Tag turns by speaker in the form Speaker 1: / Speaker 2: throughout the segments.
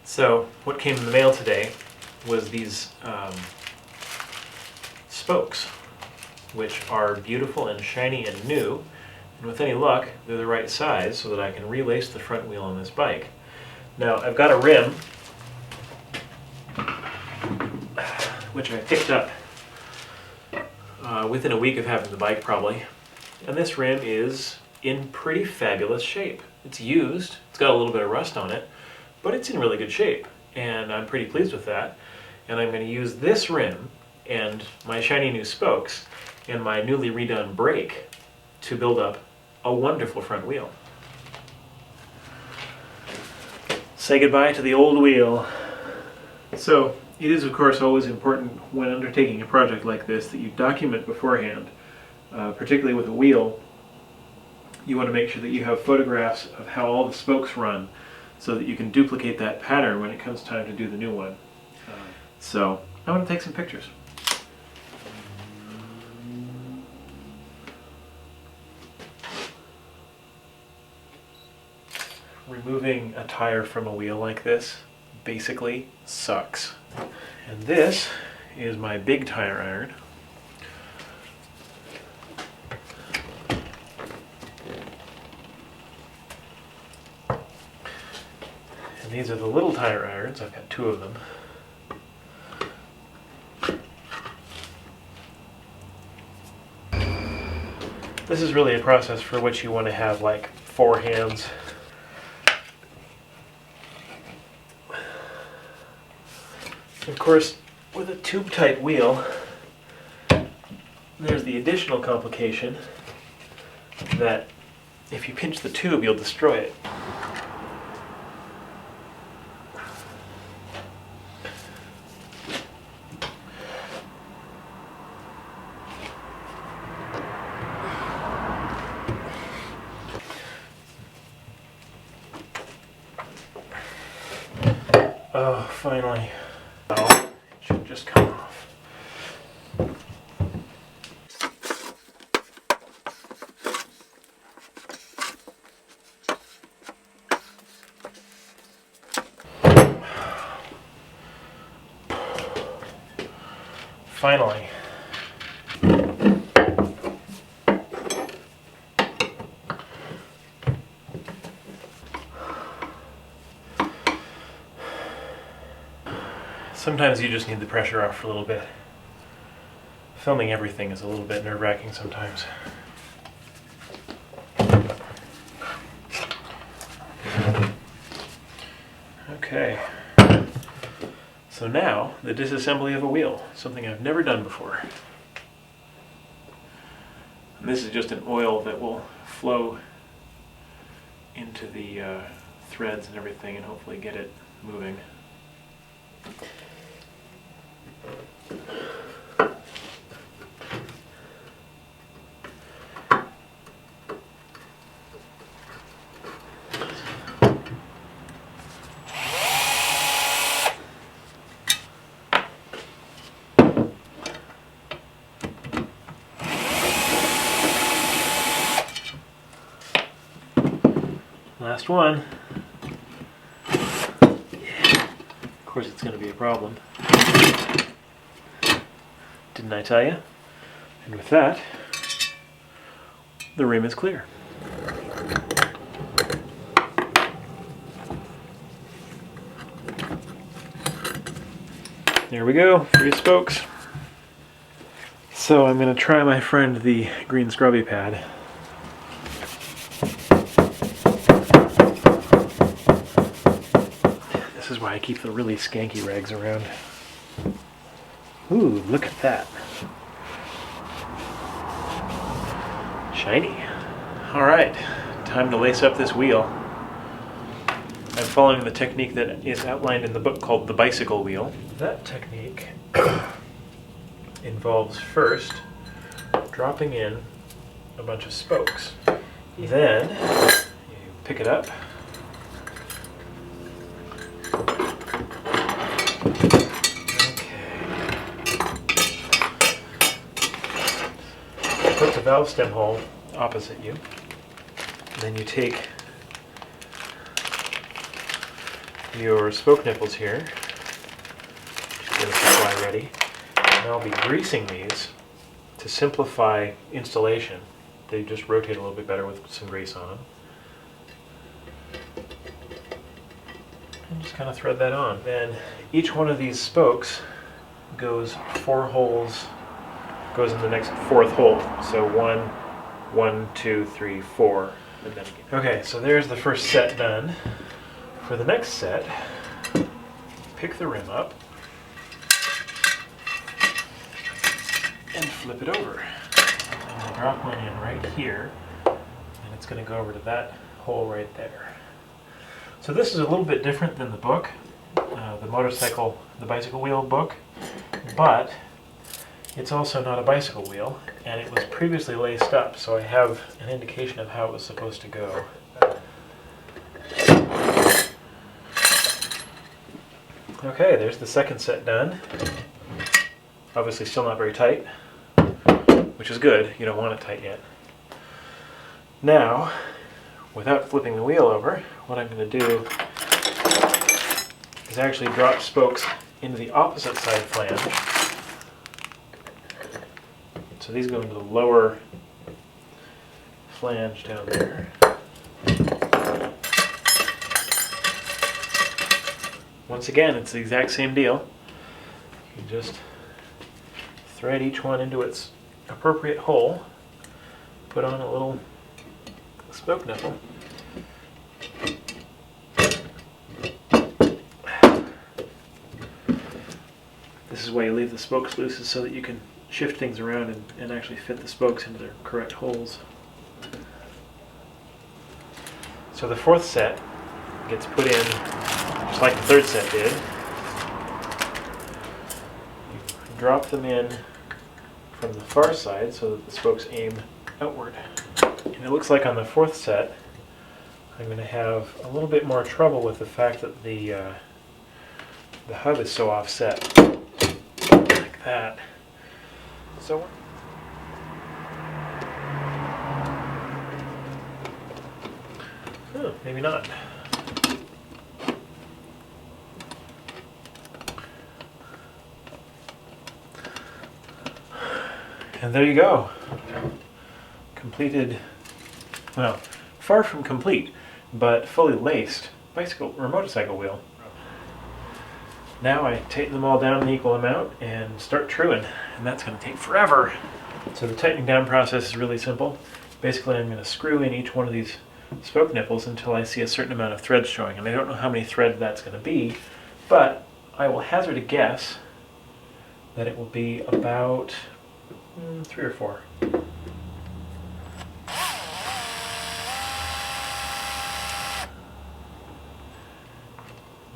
Speaker 1: So what came in the mail today was these spokes, which are beautiful and shiny and new, and with any luck they're the right size so that I can relace the front wheel on this bike. Now I've got a rim which I picked up within a week of having the bike probably, and this rim is in pretty fabulous shape. It's used, it's got a little bit of rust on it, but it's in really good shape, and I'm pretty pleased with that. And I'm going to use this rim and my shiny new spokes and my newly redone brake to build up a wonderful front wheel. Say goodbye to the old wheel. So it is of course always important when undertaking a project like this that you document beforehand, particularly with a wheel. You want to make sure that you have photographs of how all the spokes run so that you can duplicate that pattern when it comes time to do the new one. So I want to take some pictures. Removing a tire from a wheel like this basically sucks. And this is my big tire iron. And these are the little tire irons. I've got 2 of them. This is really a process for which you want to have like 4 hands. Of course, with a tube type wheel, there's the additional complication that if you pinch the tube, you'll destroy it. Oh, finally. Oh, it should just come off. Finally. Sometimes you just need the pressure off for a little bit. Filming everything is a little bit nerve-wracking sometimes. Okay. So now, the disassembly of a wheel, something I've never done before. And this is just an oil that will flow into the threads and everything and hopefully get it moving. Last one. Of course it's going to be a problem. Didn't I tell you? And with that, the rim is clear. There we go, 3 spokes. So I'm going to try my friend the green scrubby pad. This is why I keep the really skanky rags around. Ooh, look at that. Shiny. Alright, time to lace up this wheel. I'm following the technique that is outlined in the book called the bicycle wheel. That technique involves first dropping in a bunch of spokes. Then you pick it up, put the valve stem hole opposite you. Then you take your spoke nipples here. Just get a supply ready. And I'll be greasing these to simplify installation. They just rotate a little bit better with some grease on them. And just kind of thread that on. Then each one of these spokes goes 4 holes, goes in the next 4th hole. So 1, 2, 3, 4, and then again. Okay, so there's the first set done. For the next set, pick the rim up and flip it over. I'm going to drop one in right here, and it's going to go over to that hole right there. So this is a little bit different than the book, the bicycle wheel book, but it's also not a bicycle wheel, and it was previously laced up, so I have an indication of how it was supposed to go. Okay, there's the second set done. Obviously still not very tight, which is good. You don't want it tight yet. Now, without flipping the wheel over, what I'm going to do is actually drop spokes into the opposite side flange. So these go into the lower flange down there. Once again, it's the exact same deal. You just thread each one into its appropriate hole, put on a little spoke nipple. This is why you leave the spokes loose, is so that you can shift things around and actually fit the spokes into their correct holes. So the 4th set gets put in just like the 3rd set did. You drop them in from the far side so that the spokes aim outward. And it looks like on the 4th set I'm going to have a little bit more trouble with the fact that the hub is so offset. Like that. So oh, maybe not. And there you go. Completed, well, far from complete, but fully laced bicycle or motorcycle wheel. Now I tighten them all down an equal amount and start truing, and that's going to take forever. So the tightening down process is really simple. Basically, I'm going to screw in each one of these spoke nipples until I see a certain amount of threads showing, and I don't know how many threads that's going to be, but I will hazard a guess that it will be about 3 or 4.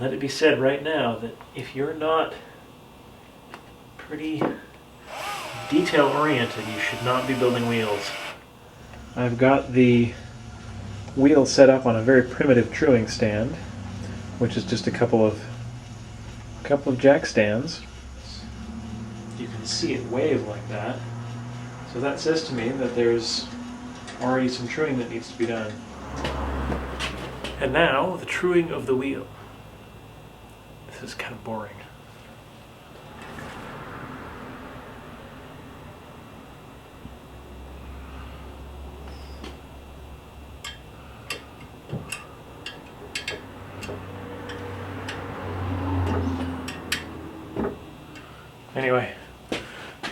Speaker 1: Let it be said right now that if you're not pretty detail oriented, you should not be building wheels. I've got the wheel set up on a very primitive truing stand, which is just a couple of jack stands. You can see it wave like that. So that says to me that there's already some truing that needs to be done. And now, the truing of the wheel. This is kind of boring. Anyway,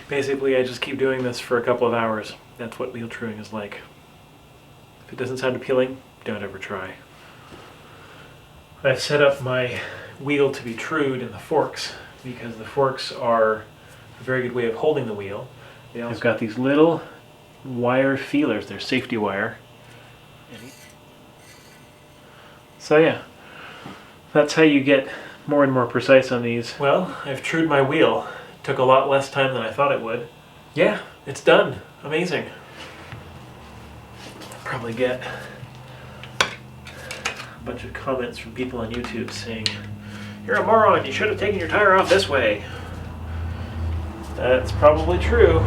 Speaker 1: basically I just keep doing this for a couple of hours. That's what wheel truing is like. If it doesn't sound appealing, don't ever try. I've set up my wheel to be trued in the forks because the forks are a very good way of holding the wheel. They've got these little wire feelers, they're safety wire. So yeah, that's how you get more and more precise on these. Well, I've trued my wheel. Took a lot less time than I thought it would. Yeah, it's done. Amazing. Probably get a bunch of comments from people on YouTube saying, "You're a moron, you should have taken your tire off this way." That's probably true.